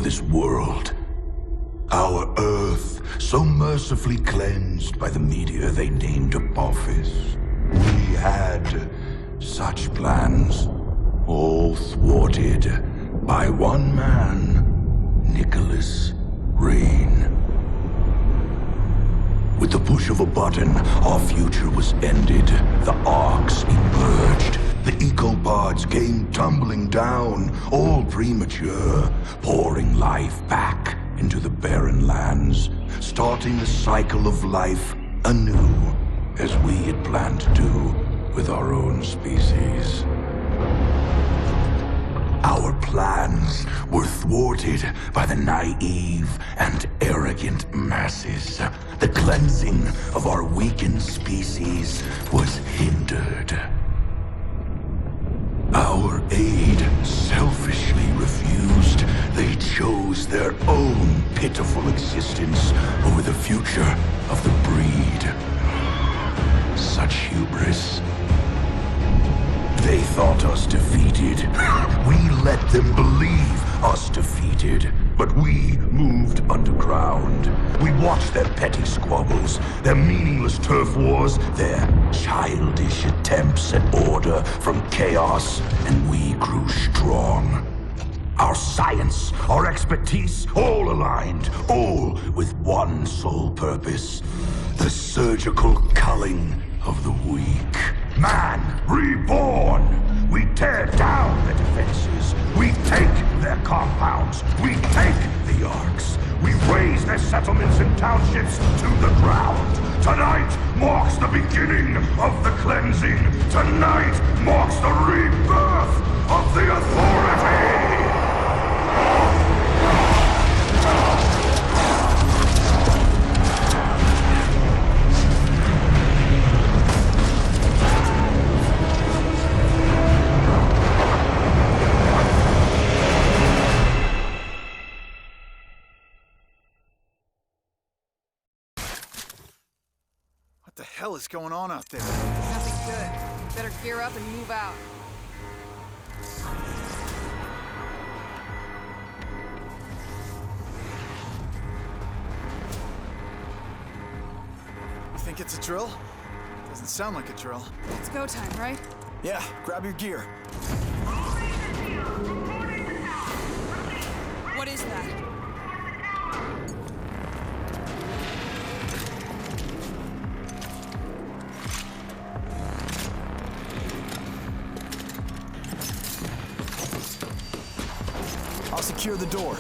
this world. Our Earth, so mercifully cleansed by the meteor they named Apophis. We had such plans, all thwarted by one man, Nicholas Rain. With the push of a button, our future was ended. The arcs emerged. The ecopods came tumbling down, all premature, pouring life back into the barren lands, starting the cycle of life anew, as we had planned to do with our own species. Our plans were thwarted by the naive and arrogant masses. The cleansing of our weakened species was hindered. Our aid selfishly refused. They chose their own pitiful existence over the future of the breed. Such hubris. They thought us defeated. We let them believe us defeated. But we moved underground. We watched their petty squabbles, their meaningless turf wars, their childish attempts at order from chaos, and we grew strong. Our science, our expertise, all aligned, all with one sole purpose: the surgical culling of the weak. Man reborn! We tear down the defenses. We take their compounds. We take the arcs. We raise their settlements and townships to the ground. Tonight marks the beginning of the cleansing. Tonight marks the rebirth of the authority! What the hell is going on out there? Nothing good. Better gear up and move out. You think it's a drill? Doesn't sound like a drill. It's go time, right? Yeah, grab your gear. What is that? I'll secure the door.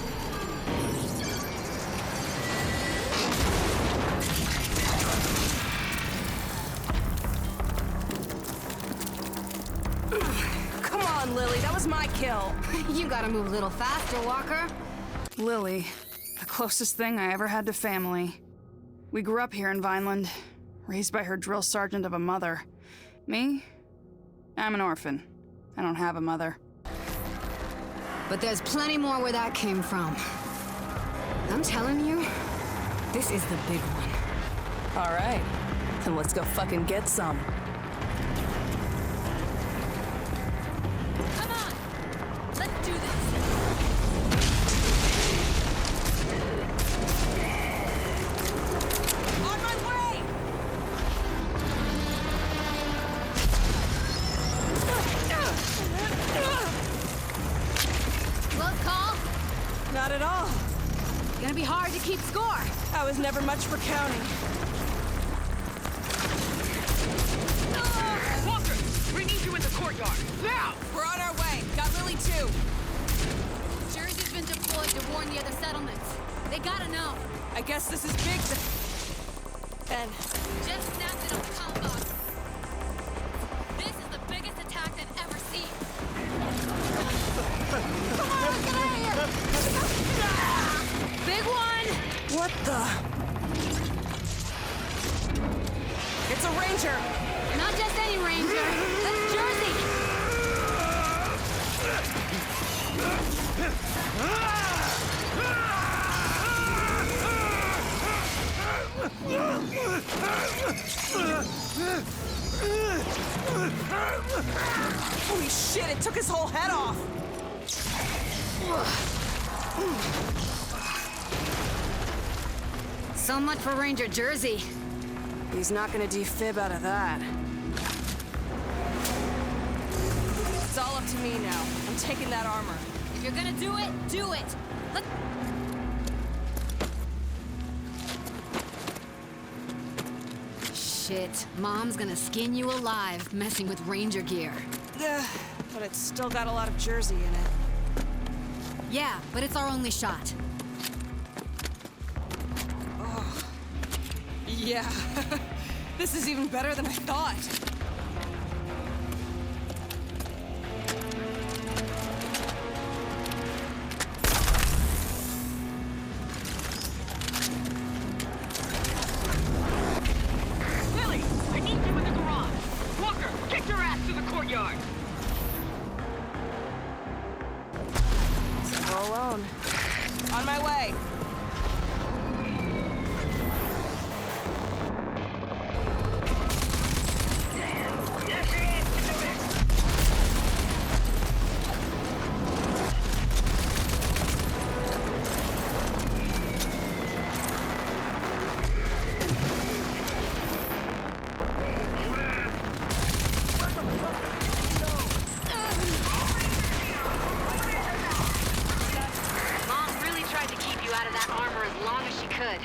Come on, Lily, that was my kill. You gotta move a little faster, Walker. Lily, the closest thing I ever had to family. We grew up here in Vineland, raised by her drill sergeant of a mother. Me? I'm an orphan. I don't have a mother. But there's plenty more where that came from. I'm telling you, this is the big one. All right, then let's go fucking get some. Come on! Let's do this! On my way! Close call? Not at all. Gonna be hard to keep score. I was never much for counting. Walker, we need you in the courtyard. Now! We're on our way. Got Lily too. Jersey's been deployed to warn the other settlements. They gotta know. I guess this is big then. Just snapped it on the comm box. This is the biggest attack they've ever seen. Come on, let's get out of here! Big one! What the? It's a ranger! Not just any ranger. That's Jersey. Holy shit, it took his whole head off! So much for Ranger Jersey. He's not gonna defib out of that. It's all up to me now. I'm taking that armor. If you're gonna do it, do it! Let Shit, Mom's gonna skin you alive messing with Ranger gear. Ugh, but it's still got a lot of Jersey in it. Yeah, but it's our only shot. Yeah. This is even better than I thought. Lily, I need you in the garage. Walker, get your ass to the courtyard. Go alone. On my way. Mom really tried to keep you out of that armor as long as she could.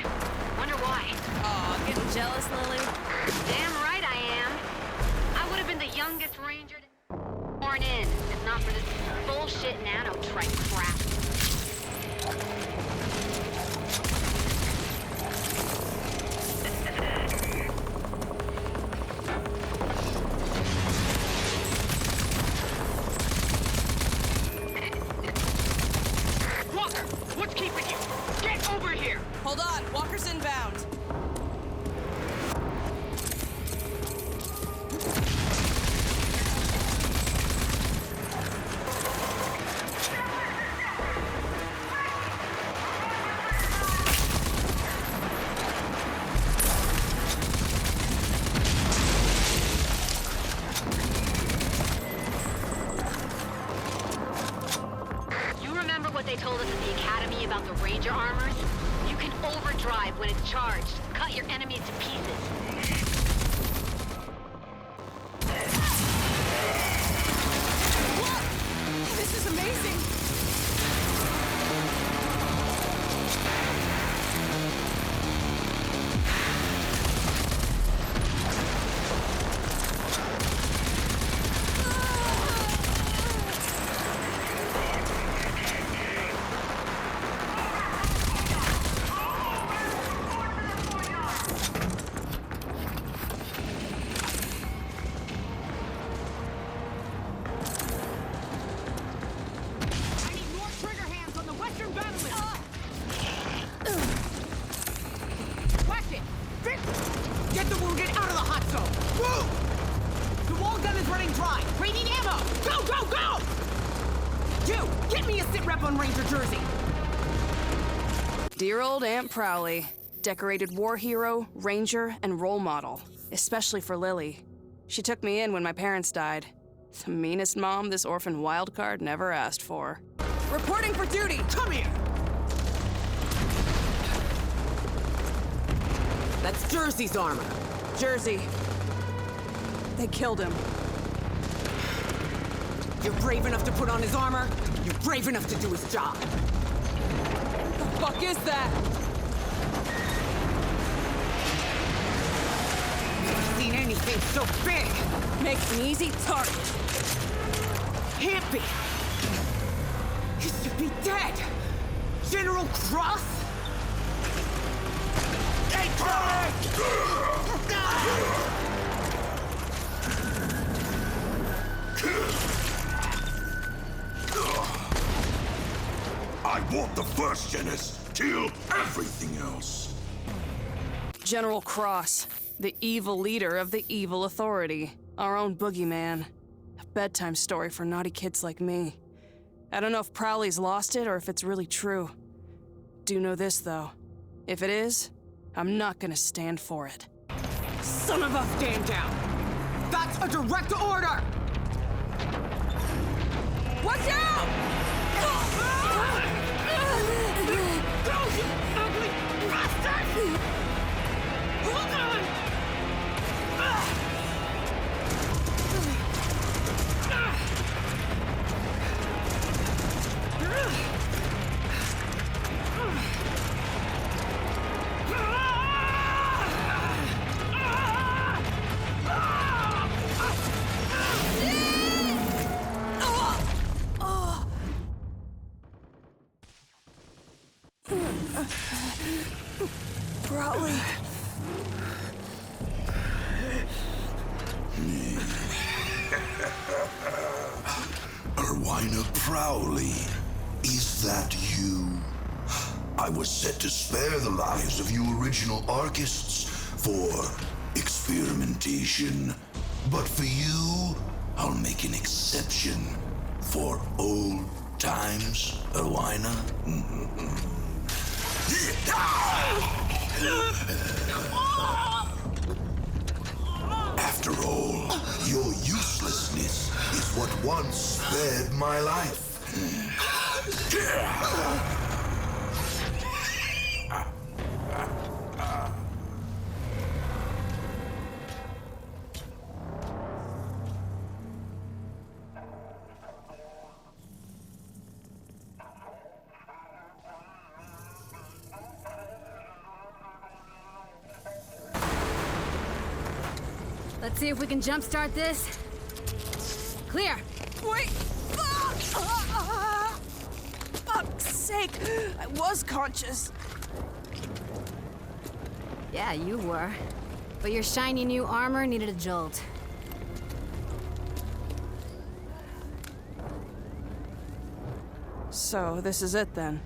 Wonder why. Aw, getting jealous, Lily? Damn right I am. I would have been the youngest ranger born in, if not for this bullshit nanotrite crap. Walker, what's keeping you? Get over here. Hold on, Walker's inbound. You remember what they told us at the academy about the ranger armors? You can overdrive when it's charged. Cut your enemies to pieces. This is amazing! I need more trigger hands on the western battlement. Watch it. Get the wounded out of the hot zone. Move! The wall gun is running dry. We need ammo. Go, go, go! You, get me a sit rep on Ranger Jersey. Dear old Aunt Prowley. Decorated war hero, ranger, and role model. Especially for Lily. She took me in when my parents died. The meanest mom this orphan wildcard never asked for. Reporting for duty! Come here. That's Jersey's armor. Jersey. They killed him. You're brave enough to put on his armor. You're brave enough to do his job. What the fuck is that? Never seen anything so big. Makes an easy target. Can't be. He should be dead. General Cross? Hey, I want the first Genis. Kill everything else. General Cross, the evil leader of the evil authority. Our own boogeyman. A bedtime story for naughty kids like me. I don't know if Prowley's lost it or if it's really true. Do know this, though. If it is, I'm not gonna stand for it. Son of a stand down. That's a direct order. Watch out! Probably. Erwina Prowley, is that you? I was set to spare the lives of you original Archists for experimentation. But for you, I'll make an exception for old times, Erwina. After all, your uselessness is what once spared my life. Let's see if we can jumpstart this. Clear. Wait! Fuck's sake! I was conscious. Yeah, you were. But your shiny new armor needed a jolt. So, this is it then.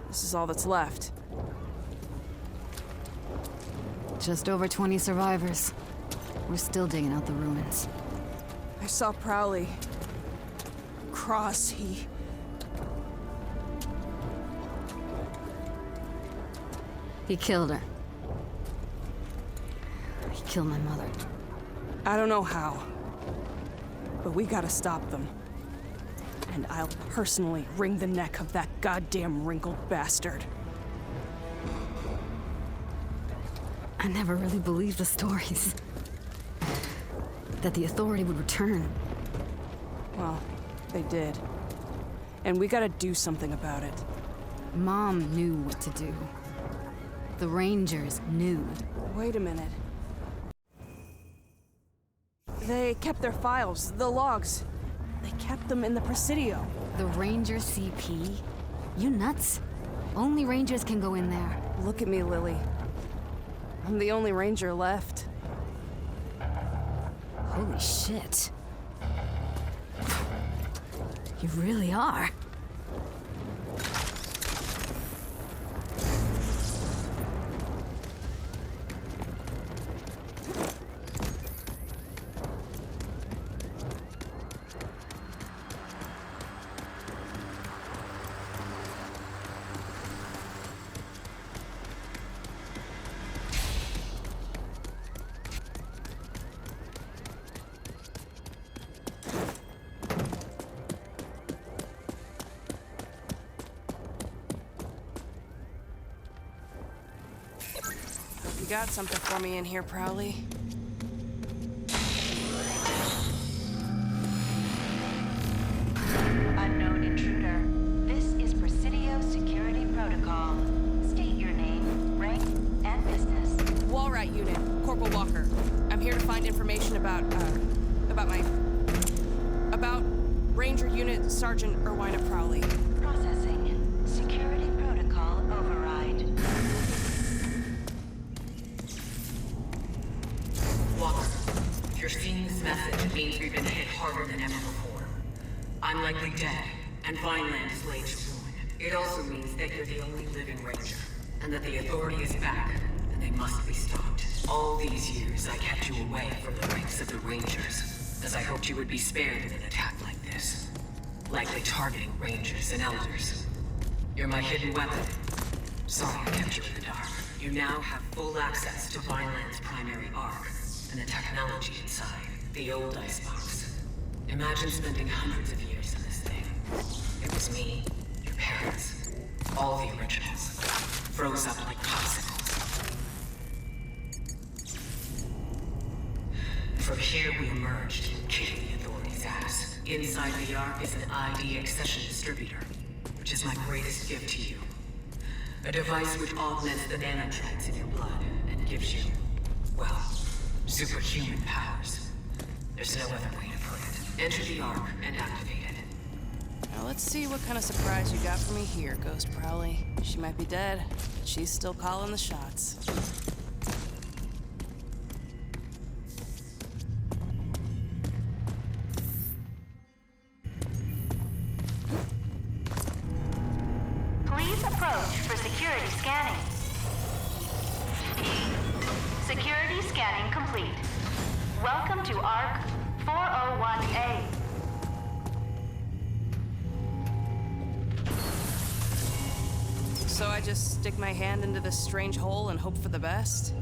This is all that's left. Just over 20 survivors. We're still digging out the ruins. I saw Prowley. Cross, he killed her. He killed my mother. I don't know how. But we gotta stop them. And I'll personally wring the neck of that goddamn wrinkled bastard. I never really believed the stories. That the Authority would return. Well, they did. And we gotta do something about it. Mom knew what to do. The Rangers knew. Wait a minute. They kept their files, the logs. They kept them in the Presidio. The Ranger CP? You nuts? Only Rangers can go in there. Look at me, Lily. I'm the only Ranger left. Holy shit. You really are. You got something for me in here, Prowley? Unknown intruder. This is Presidio Security Protocol. State your name, rank, and business. Wallrat Unit, Corporal Walker. I'm here to find information about Ranger Unit Sergeant Erwina Prowley. Processing. Security Protocol override. Walker, if you're seeing this message, it means we've been hit harder than ever before. I'm likely dead, and Vineland is laid to ruin. It also means that you're the only living Ranger, and that the Authority is back, and they must be stopped. All these years, I kept you away from the ranks of the Rangers, as I hoped you would be spared in an attack like this. Likely targeting Rangers and Elders. You're my hidden weapon. Sorry I kept you in the dark. You now have full access to Vineland's primary arc, and the technology inside, the old icebox. Imagine spending hundreds of years in this thing. It was me, your parents, all the originals, froze up like popsicles. From here we emerged, kicking the Authority's ass. Inside the arc is an ID accession distributor, which is my greatest gift to you. A device which augments the nanotrends in your blood and gives you, well, superhuman powers. There's no other way to put it. Enter the arc and activate it. Now let's see what kind of surprise you got for me here, Ghost Prowley. She might be dead, but she's still calling the shots. Please approach for security scanning. Security scanning complete. Welcome to ARC 401A. So I just stick my hand into this strange hole and hope for the best?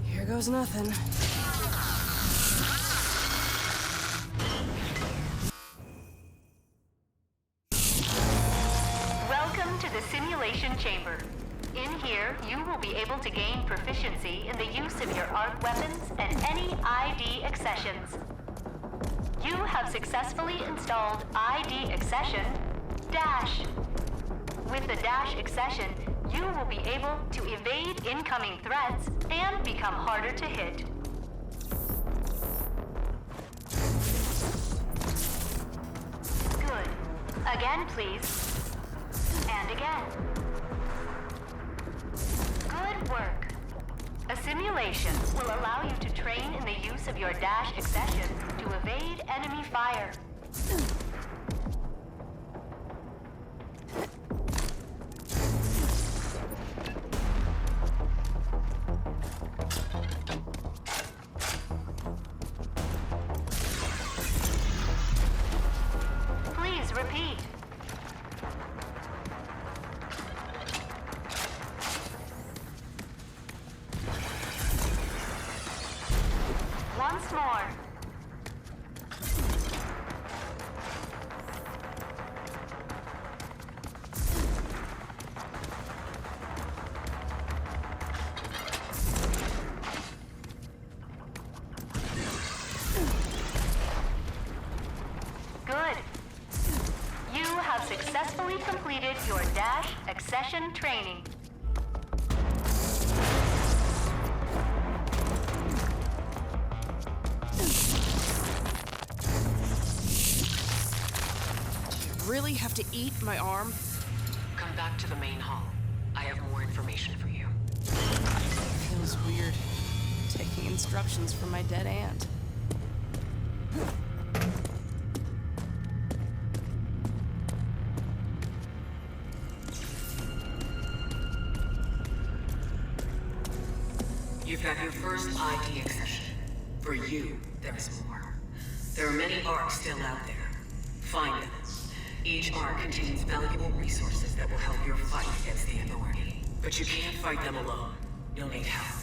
Here goes nothing. Welcome to the simulation chamber. In here, you will be able to gain proficiency in the use of your ARC weapons and any ID accessions. You have successfully installed ID accession Dash. With the Dash accession, you will be able to evade incoming threats and become harder to hit. Good. Again, please. And again. Good work. A simulation will allow you to train in the use of your Dash accession to evade enemy fire. Please repeat. Once more. Good. You have successfully completed your Dash accession training. Really have to eat my arm? Come back to the main hall. I have more information for you. Feels weird. Taking instructions from my dead aunt. You've got your first ID accession. For you, there's more. There are many ARCs still out there. Find them. Each ARC contains valuable resources that will help your fight against the Authority. But you can't fight them alone. You'll need help.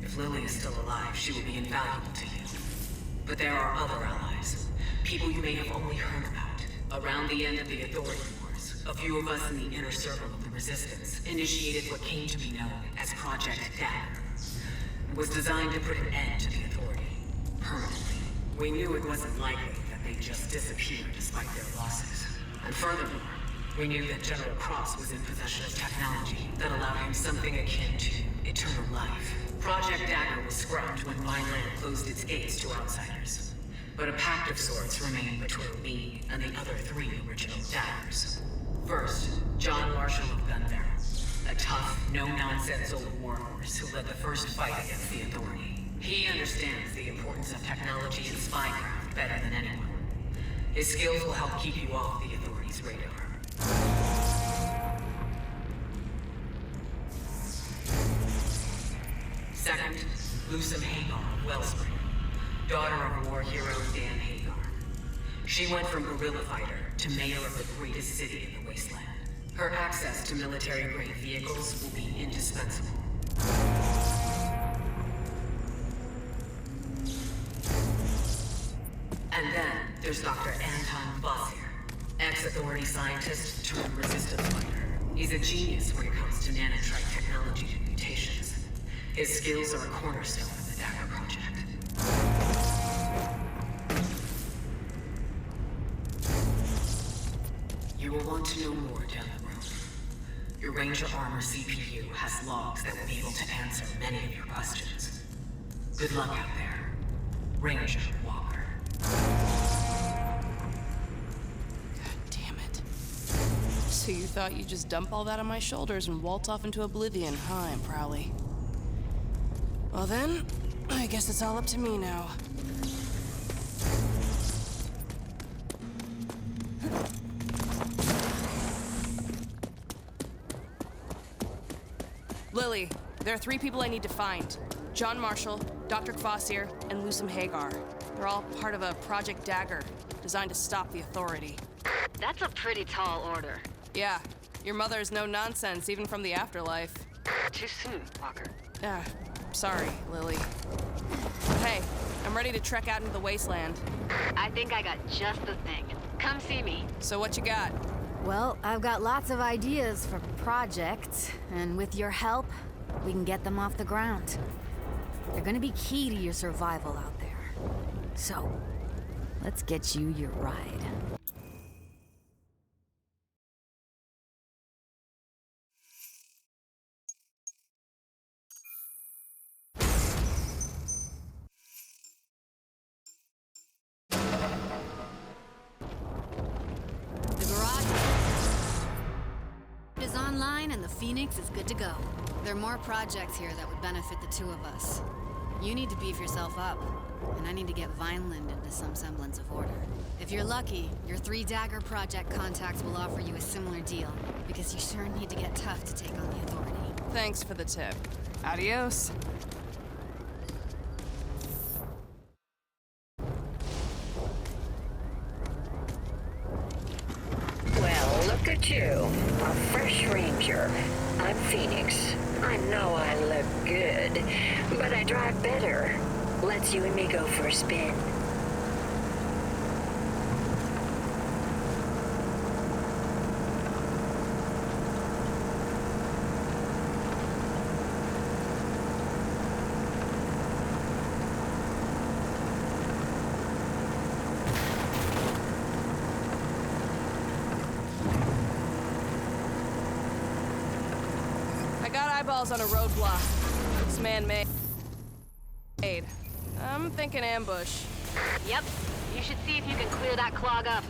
If Lily is still alive, she will be invaluable to you. But there are other allies. People you may have only heard about. Around the end of the Authority Wars, a few of us in the inner circle of the Resistance initiated what came to be known as Project Dagger. It was designed to put an end to the Authority. Permanently. We knew it wasn't likely that they'd just disappear despite their losses. And furthermore, we knew that General Cross was in possession of technology that allowed him something akin to eternal life. Project Dagger was scrapped when Vineland closed its gates to outsiders. But a pact of sorts remained between me and the other 3 original Daggers. First, John Marshall of Gunbarrel, a tough, no-nonsense old warhorse who led the first fight against the Authority. He understands the importance of technology and spycraft better than anyone. His skills will help keep you off the Authority's radar. Second, Lucem Hagar of Wellspring, daughter of war hero Dan Hagar. She went from guerrilla fighter to mayor of the greatest city in the wasteland. Her access to military-grade vehicles will be indispensable. And then there's Dr. Anton Bossier, ex-Authority scientist turned resistance fighter. He's a genius when it comes to nanotrite technology and mutations. His skills are a cornerstone of the Dagger Project. You will want to know more down the road. Your Ranger Armor CPU has logs that will be able to answer many of your questions. Good luck out there, Ranger Walker. So you thought you'd just dump all that on my shoulders and waltz off into oblivion, huh, Prowley? Well then, I guess it's all up to me now. Lily, there are 3 people I need to find. John Marshall, Dr. Kvassir, and Lusum Hagar. They're all part of a Project Dagger, designed to stop the Authority. That's a pretty tall order. Yeah, your mother is no nonsense, even from the afterlife. Too soon, Walker. Sorry, Lily. Hey, I'm ready to trek out into the wasteland. I think I got just the thing. Come see me. So what you got? Well, I've got lots of ideas for projects, and with your help, we can get them off the ground. They're gonna be key to your survival out there. So, let's get you your ride. The garage is online and the Phoenix is good to go. There are more projects here that would benefit the 2 of us. You need to beef yourself up, and I need to get Vineland into some semblance of order. If you're lucky, your 3 Dagger project contacts will offer you a similar deal, because you sure need to get tough to take on the Authority. Thanks for the tip. Adios. Well, look at you. A fresh ranger. I'm Phoenix. I know I look good, but I drive better. Let's you and me go for a spin. I got eyeballs on a roadblock. It's man-made. I'm thinking ambush. Yep. You should see if you can clear that clog up.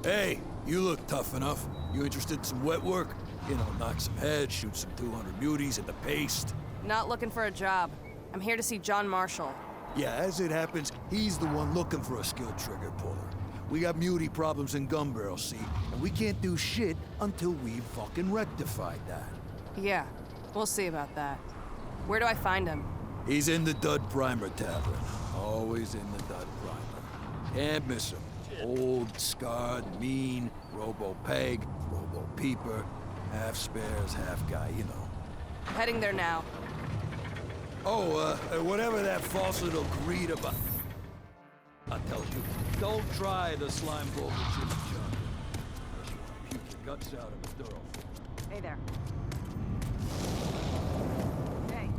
Hey, you look tough enough. You interested in some wet work? You know, knock some heads, shoot some 200 muties in the paste. Not looking for a job. I'm here to see John Marshall. Yeah, as it happens, he's the one looking for a skilled trigger puller. We got muty problems in gun barrels, see? And we can't do shit until we've fucking rectified that. Yeah, we'll see about that. Where do I find him? He's in the Dud Primer Tavern. Always in the Dud Primer. Can't miss him. Old, scarred, mean, robo-peg, robo-peeper, half spares, half guy, you know. I'm heading there now. Oh, whatever that false little greed about... I tell you, don't try the slime bowl with Jimmy John. Unless you want to puke your guts out of a thoroughfare. Hey there. Hey.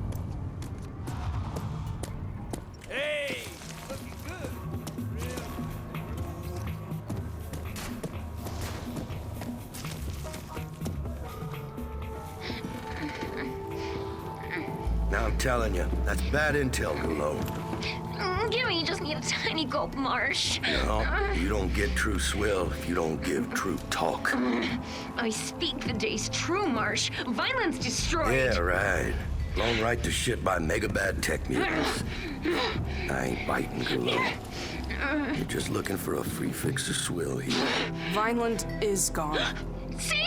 Hey! Looking good! Now I'm telling you, that's bad intel, Gulo. Gimme just need a tiny gulp, Marsh. No, you don't get true swill if you don't give true talk. I speak the day's true, Marsh. Violence destroyed. Yeah, right. Blown right to shit by mega bad tech mutants. I ain't biting, Gulo. You're just looking for a free fix of swill here. Vineland is gone. See?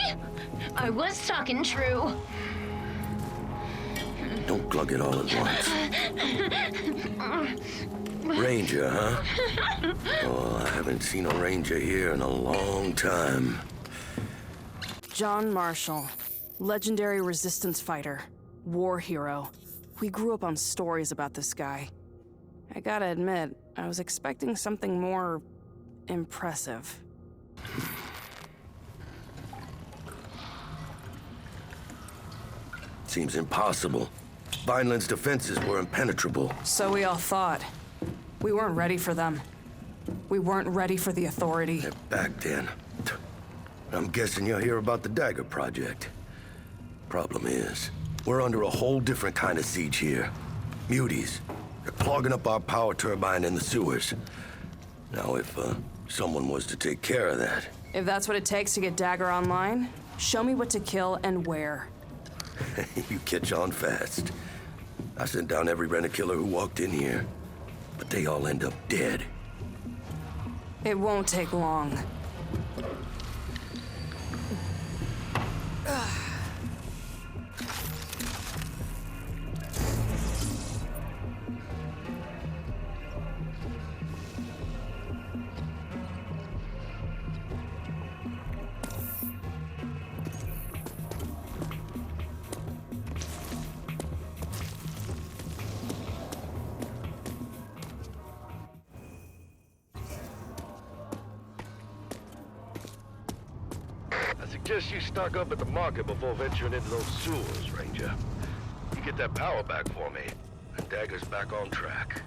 I was talking true. Don't glug it all at once. Ranger, huh? Oh, I haven't seen a ranger here in a long time. John Marshall, legendary resistance fighter, war hero. We grew up on stories about this guy. I gotta admit, I was expecting something more impressive. Seems impossible. Vineland's defenses were impenetrable. So we all thought. We weren't ready for them. We weren't ready for the Authority. They're back then. I'm guessing you'll hear about the Dagger Project. Problem is, we're under a whole different kind of siege here. Muties. They're clogging up our power turbine in the sewers. Now, if someone was to take care of that... If that's what it takes to get Dagger online, show me what to kill and where. You catch on fast. I sent down every rent-a-killer who walked in here, but they all end up dead. It won't take long. I suggest you stock up at the market before venturing into those sewers, Ranger. You get that power back for me, and Dagger's back on track.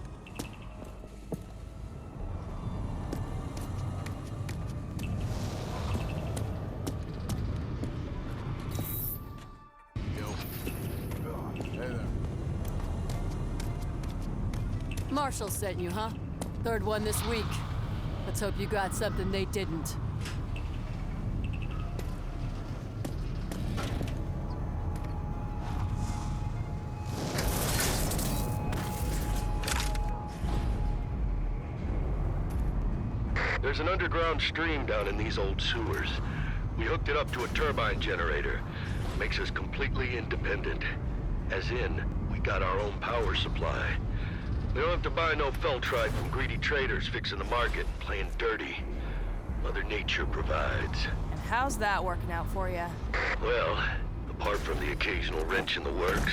Marshall sent you, huh? Third one this week. Let's hope you got something they didn't. There's an underground stream down in these old sewers. We hooked it up to a turbine generator. Makes us completely independent. As in, we got our own power supply. We don't have to buy no feltrite from greedy traders fixing the market and playing dirty. Mother Nature provides. And how's that working out for you? Well, apart from the occasional wrench in the works,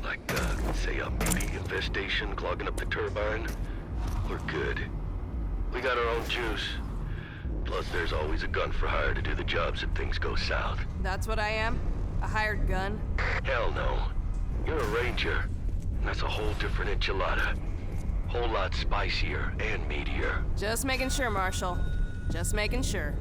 like, say a muty infestation clogging up the turbine, we're good. We got our own juice. Plus, there's always a gun for hire to do the jobs if things go south. That's what I am? A hired gun? Hell no. You're a ranger, and that's a whole different enchilada. Whole lot spicier and meatier. Just making sure, Marshall. Just making sure.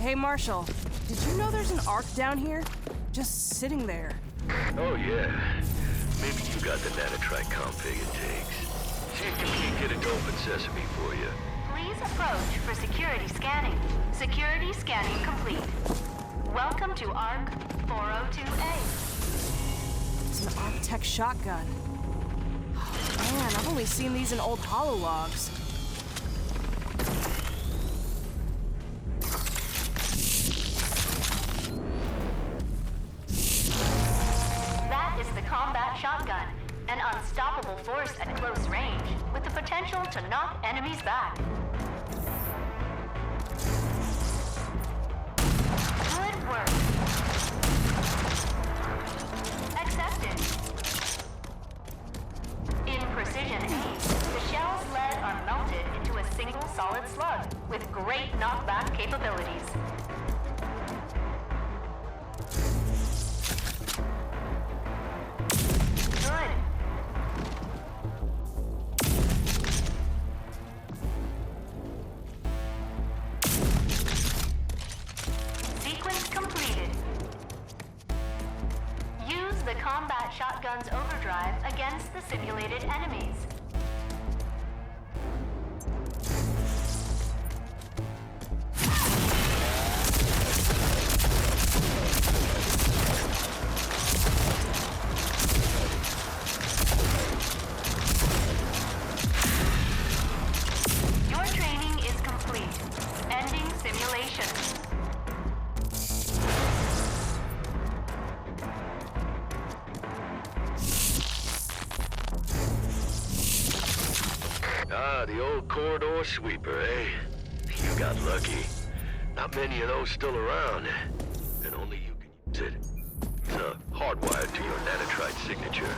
Hey, Marshall, did you know there's an Ark down here? Just sitting there. Oh, yeah. Maybe you got the nanotrite config it takes. See if you can't get it to open sesame for you. Please approach for security scanning. Security scanning complete. Welcome to ARC 402A. It's an Arc-Tech shotgun. Oh, man, I've only seen these in old holologs. That is the combat shotgun, an unstoppable force at close range, with the potential to knock enemies back. Good work. Accepted. In precision aim, the shell's lead are melted into a single solid slug, with great knockback capabilities. Good. Sequence completed. Use the combat shotgun's overdrive against the simulated enemies. Your training is complete. Ending simulation. Ah, the old corridor sweeper, eh? You got lucky. Not many of those still around, and only you can use it. It's hardwired to your nanotrite signature.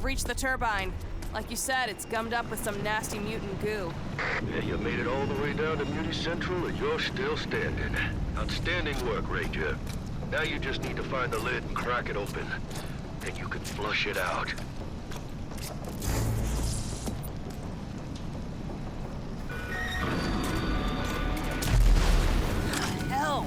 reached the turbine. Like you said, it's gummed up with some nasty mutant goo. Yeah, you made it all the way down to Muty Central and you're still standing. Outstanding work, Ranger. Now you just need to find the lid and crack it open. And you can flush it out. Hell!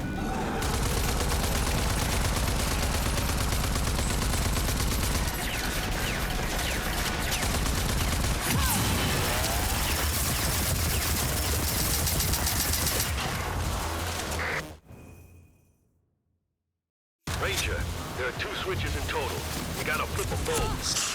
Ranger, there are 2 switches in total. You gotta flip them both.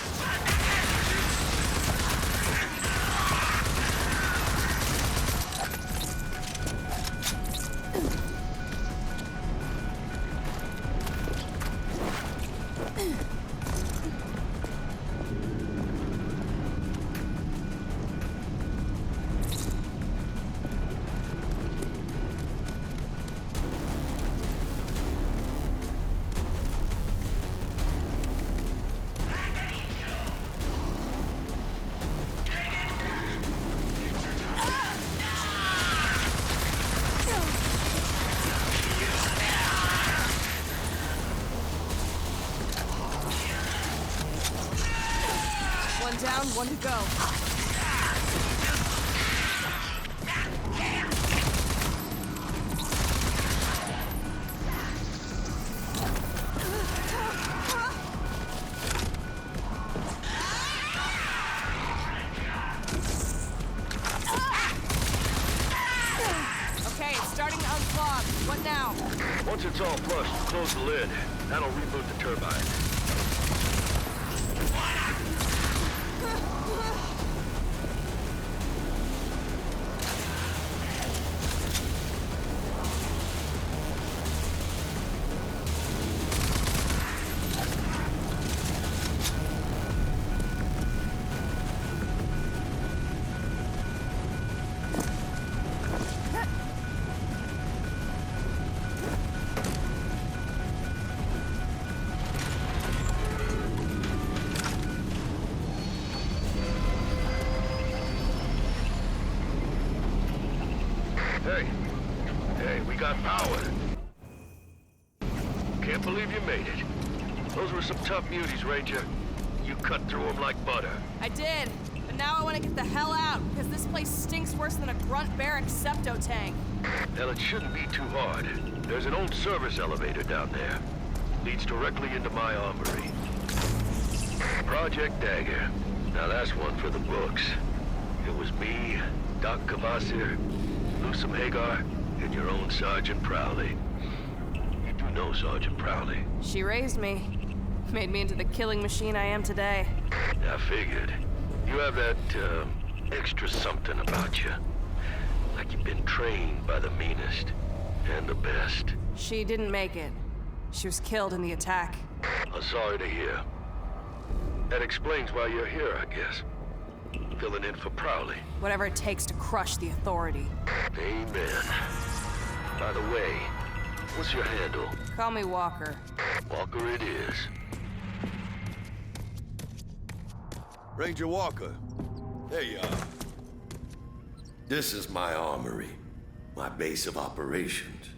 One down, one to go. Okay, it's starting to unclog. What now? Once it's all flushed, close the lid. That'll reboot the turbine. Hey, we got power. Can't believe you made it. Those were some tough muties, Ranger. You cut through them like butter. I did, but now I want to get the hell out, because this place stinks worse than a grunt barrack septo tank. Hell, it shouldn't be too hard. There's an old service elevator down there. Leads directly into my armory. Project Dagger. Now that's one for the books. It was me, Doc Cavassier, Lusum Hagar, and your own Sergeant Prowley. You do know Sergeant Prowley. She raised me. Made me into the killing machine I am today. I figured. You have that, extra something about you. Like you've been trained by the meanest and the best. She didn't make it. She was killed in the attack. I'm sorry to hear. That explains why you're here, I guess. Filling in for Prowley. Whatever it takes to crush the authority. Amen. By the way, what's your handle? Call me Walker. Walker it is. Ranger Walker. There you are. This is my armory, my base of operations.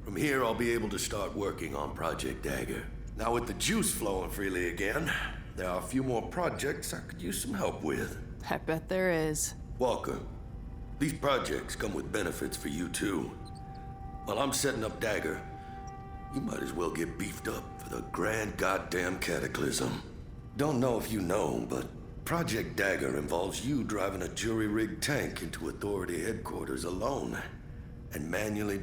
From here, I'll be able to start working on Project Dagger. Now, with the juice flowing freely again, there are a few more projects I could use some help with. I bet there is. Walker, these projects come with benefits for you, too. While I'm setting up Dagger, you might as well get beefed up for the grand goddamn cataclysm. Don't know if you know, but Project Dagger involves you driving a jury-rigged tank into Authority headquarters alone and manually